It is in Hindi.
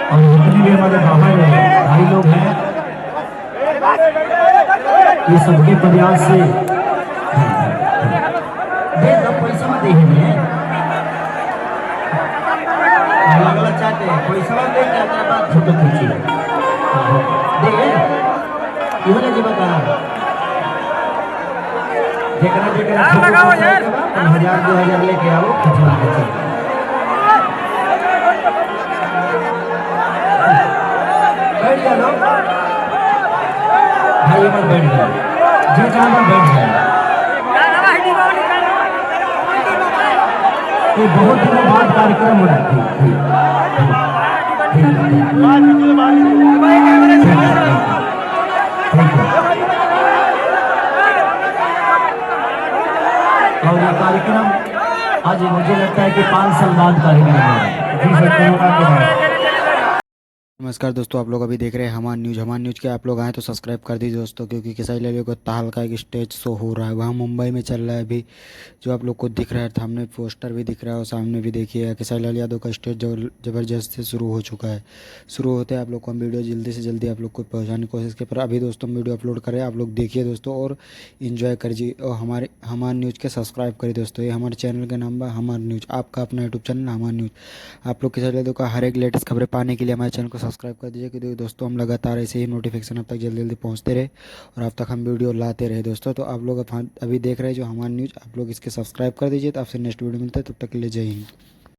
और जितने भी हमारे बाहर भाई लोग हैं, ये सबके प्रयास से दे दो पैसा मत देंगे, अलग अलग चाहते हैं पैसा दे के अपना बात फोटो खींची दे क्यों ना जीवन का जेकरा जेकरा लगाओ यार 1000 2000 लेके आओ खिंचवा के चलो बैठ जा लो भाई मत बैठ जाओ जो जहाँ पर बैठ जाए ये बहुत दिनों बाद कार्यक्रम हो रहा और ये कार्यक्रम आज मुझे लगता है कि 5 साल बाद कार्यक्रम है। नमस्कार दोस्तों, आप लोग अभी देख रहे हैं हमार न्यूज़ के। आप लोग आए तो सब्सक्राइब कर दीजिए दोस्तों, क्योंकि किसाई लाल को ताल का एक स्टेज शो हो रहा है, वहाँ मुंबई में चल रहा है अभी, जो आप लोग को दिख रहा है। सामने पोस्टर भी दिख रहा है और सामने भी देखिए किसाई लाल यादव का स्टेज ज़बरदस्त से शुरू हो चुका है। शुरू होते हैं आप लोग को हम वीडियो जल्दी से जल्दी आप लोग को पहुँचाने की कोशिश की, पर अभी दोस्तों वीडियो अपलोड करें, आप लोग देखिए दोस्तों और इन्जॉय करिए। और हमार न्यूज़ के सब्सक्राइब करिए दोस्तों। ये हमारे चैनल का नाम है हमार न्यूज़, आपका अपना यूट्यूब चैनल हमार न्यूज़। आप लोग किसाई लाल यादव का हर एक लेटेस्ट खबरें पाने के लिए हमारे चैनल को सब्सक्राइब कर दीजिए, क्योंकि दोस्तों हम लगातार ऐसे ही नोटिफिकेशन अब तक जल्दी जल्दी पहुंचते रहे और अब तक हम वीडियो लाते रहे दोस्तों। तो आप लोग अभी देख रहे हैं जो हमारी न्यूज़, आप लोग इसके सब्सक्राइब कर दीजिए। तो आपसे नेक्स्ट वीडियो मिलता है, तब तक के लिए जय हिंद।